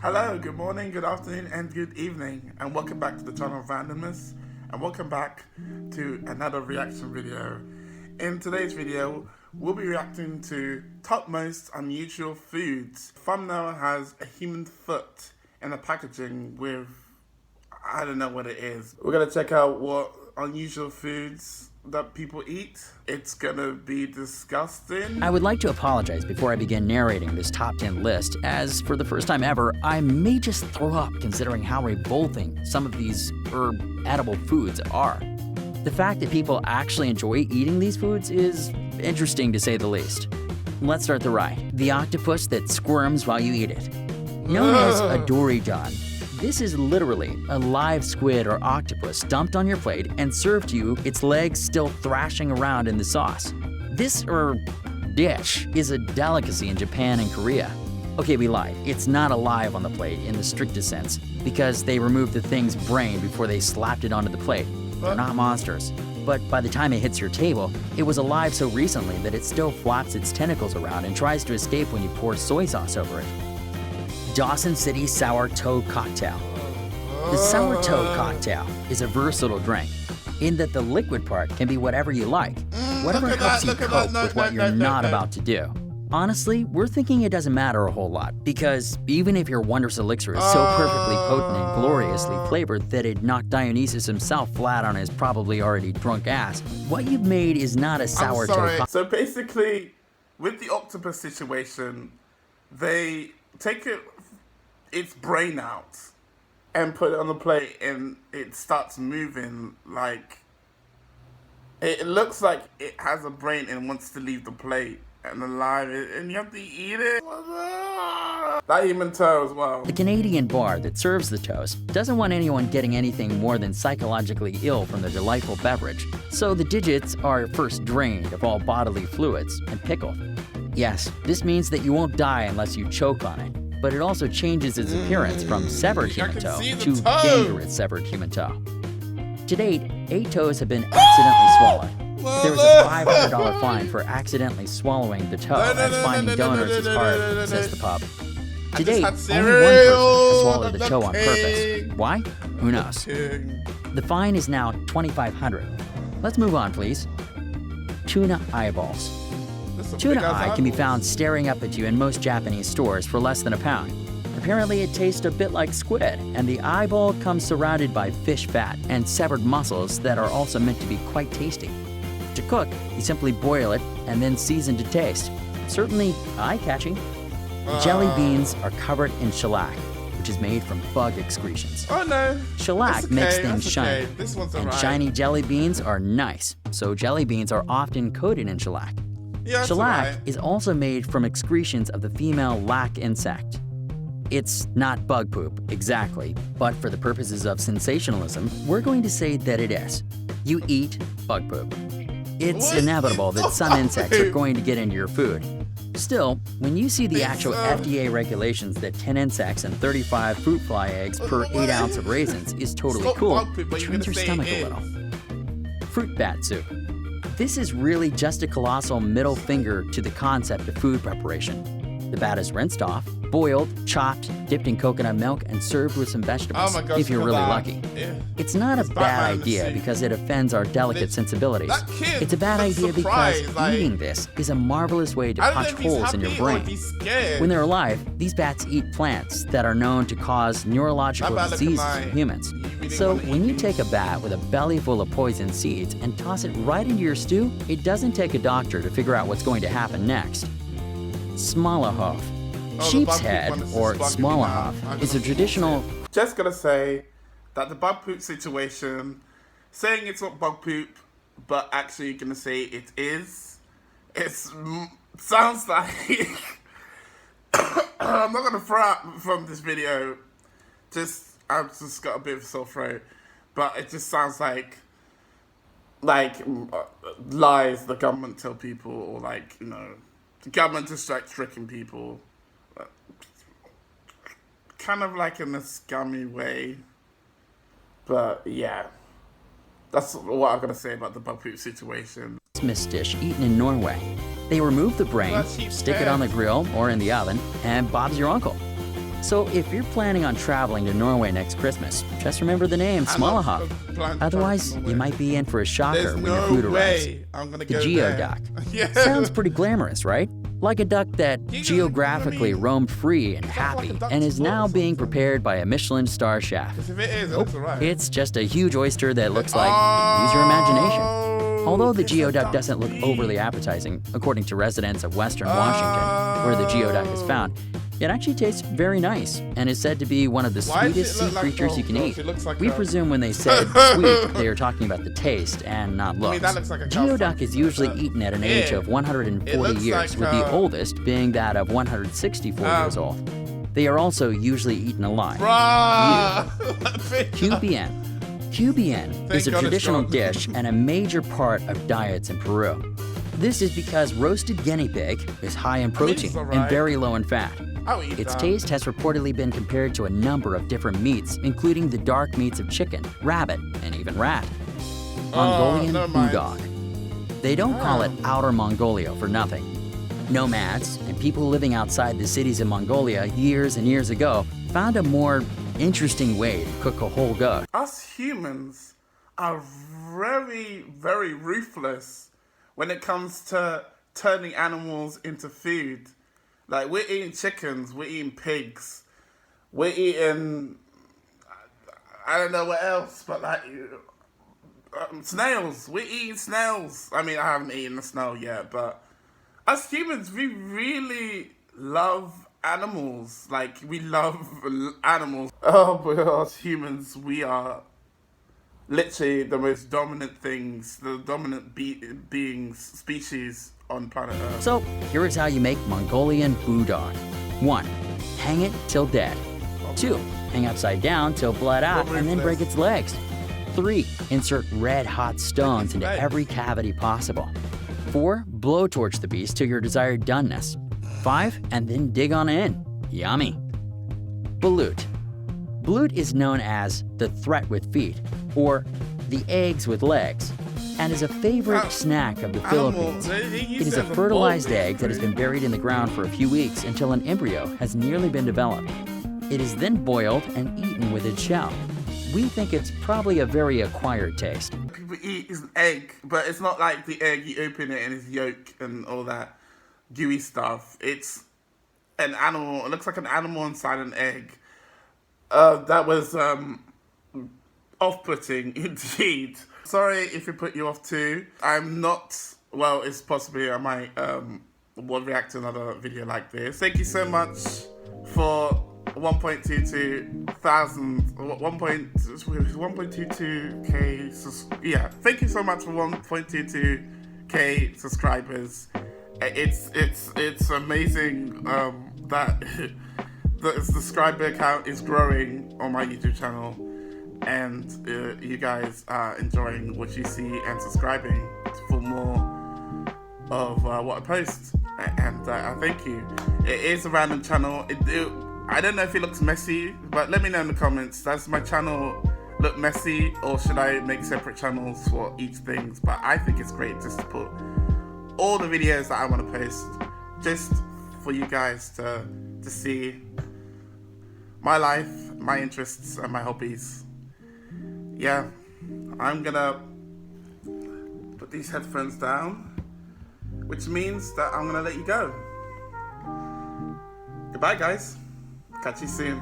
Hello, good morning, good afternoon, and good evening, and welcome back to the channel of Randomness, and welcome back to another reaction video. In today's video, we'll be reacting to top most unusual foods. The thumbnail has a human foot in the packaging with, I don't know what it is. We're gonna check out what unusual foods that people eat. It's gonna be disgusting. I would like to apologize before I begin narrating this top 10 list, as for the first time ever, I may just throw up considering how revolting some of these edible foods are. The fact that people actually enjoy eating these foods is interesting to say the least. Let's start the ride. The octopus that squirms while you eat it. Known as a doryjan, this is literally a live squid or octopus dumped on your plate and served to you, its legs still thrashing around in the sauce. This dish is a delicacy in Japan and Korea. Okay, we lied. It's not alive on the plate in the strictest sense, because they removed the thing's brain before they slapped it onto the plate. They're not monsters. But by the time it hits your table, it was alive so recently that it still flaps its tentacles around and tries to escape when you pour soy sauce over it. Dawson City Sour Toe Cocktail. The Sour Toe Cocktail is a versatile drink in that the liquid part can be whatever you like, whatever helps you cope with what you're not about to do. Honestly, we're thinking it doesn't matter a whole lot, because even if your wondrous elixir is so perfectly potent and gloriously flavored that it knocked Dionysus himself flat on his probably already drunk ass, what you've made is not a sour toe cocktail. So basically, with the octopus situation, they take its brain out and put it on the plate, and it starts moving like it looks like it has a brain and wants to leave the plate and alive, and you have to eat it. That human toe as well. The Canadian bar that serves the toast doesn't want anyone getting anything more than psychologically ill from the delightful beverage, so the digits are first drained of all bodily fluids and pickled. Yes, this means that you won't die unless you choke on it, but it also changes its appearance from severed human toe to dangerous severed human toe. To date, 8 toes have been accidentally swallowed. There is a $500 fine for accidentally swallowing the toe, as finding donors is hard, says the pub. To date, only one person has swallowed the toe on purpose. Why? Who knows? The fine is now $2,500. Let's move on, please. Tuna eyeballs. Tuna eye can be found staring up at you in most Japanese stores for less than £1. Apparently it tastes a bit like squid, and the eyeball comes surrounded by fish fat and severed muscles that are also meant to be quite tasty. To cook, you simply boil it and then season to taste. Certainly eye-catching. Jelly beans are covered in shellac, which is made from bug excretions. Oh no! Shellac makes things shiny, and shiny jelly beans are nice, so jelly beans are often coated in shellac. Shellac is also made from excretions of the female lac insect. It's not bug poop, exactly, but for the purposes of sensationalism, we're going to say that it is. You eat bug poop. It's inevitable that some insects are going to get into your food. Still, when you see the actual FDA regulations that 10 insects and 35 fruit fly eggs per 8 ounce of raisins is totally cool, it turns your stomach a little. Fruit bat soup. This is really just a colossal middle finger to the concept of food preparation. The bat is rinsed off, boiled, chopped, dipped in coconut milk, and served with some vegetables, if you're really lucky. It's not a bad idea because it offends our delicate sensibilities. It's a bad idea because eating this is a marvelous way to punch holes in your brain. When they're alive, these bats eat plants that are known to cause neurological diseases in humans. So when you take a bat with a belly full of poison seeds and toss it right into your stew, it doesn't take a doctor to figure out what's going to happen next. Smallahoof. Sheep's head, or smallahoof, is a traditional... Just gonna say that the bug poop situation, saying it's not bug poop, but actually gonna say it is, sounds like... I'm not gonna throw out from this video, I've just got a bit of a sore throat, but it just sounds like lies the government tell people, or the government is tricking people. Kind of like in a scummy way. But yeah, that's what I'm going to say about the bug poop situation. Christmas dish eaten in Norway. They remove the brain, stick it on the grill or in the oven, and Bob's your uncle. So if you're planning on traveling to Norway next Christmas, just remember the name Smalahop. Otherwise, you might be in for a shocker when your food arrives. I'm gonna The go Geoduck. Yeah. Sounds pretty glamorous, right? Like a duck that geographically roamed free and happy and is now being prepared by a Michelin star chef. If it is, it looks alright. It's just a huge oyster that looks like, use your imagination. Although the Geoduck doesn't look overly appetizing, according to residents of Western Washington, where the Geoduck is found, it actually tastes very nice and is said to be one of the sweetest sea creatures you can eat. We presume when they said sweet, they are talking about the taste and not looks. Geoduck is usually eaten at an age of 140 years, with the oldest being that of 164 years old. They are also usually eaten alive. QBN. QBN is a traditional dish and a major part of diets in Peru. This is because roasted guinea pig is high in protein and very low in fat. Its taste has reportedly been compared to a number of different meats, including the dark meats of chicken, rabbit, and even rat. Mongolian bulldog. They don't call it Outer Mongolia for nothing. Nomads and people living outside the cities in Mongolia years and years ago found a more interesting way to cook a whole goat. Us humans are very, very ruthless when it comes to turning animals into food. Like, we're eating chickens, we're eating pigs, we're eating, I don't know what else, but like, snails, we're eating snails. I mean, I haven't eaten a snail yet, but us humans, we really love animals. Like, we love animals. Oh, but us humans, we are literally the most dominant things, the dominant species on planet Earth. So, here is how you make Mongolian bulldog. 1. Hang it till dead. 2. Hang upside down till bled out and then break its legs. 3. Insert red-hot stones into every cavity possible. 4. Blowtorch the beast to your desired doneness. 5. And then dig on in. Yummy. Balut. Balut is known as the threat with feet, or the eggs with legs, and is a favorite snack of the Philippines. It is a fertilized egg that has been buried in the ground for a few weeks until an embryo has nearly been developed. It is then boiled and eaten with its shell. We think it's probably a very acquired taste. People eat an egg, but it's not like the egg, you open it and it's yolk and all that gooey stuff. It's an animal, it looks like an animal inside an egg. That was off-putting indeed. Sorry if it put you off too. I'm not, well, it's possibly I might will react to another video like this. Thank you so much for 1.22k. Yeah, thank you so much for 1.22k subscribers. It's amazing that the subscriber count is growing on my YouTube channel, and you guys are enjoying what you see and subscribing for more of what I post, and I thank you. It is a random channel. I don't know if it looks messy, but let me know in the comments. Does my channel look messy, or should I make separate channels for each thing? But I think it's great just to put all the videos that I want to post, just for you guys to see my life, my interests, and my hobbies. Yeah, I'm gonna put these headphones down, which means that I'm gonna let you go. Goodbye, guys. Catch you soon.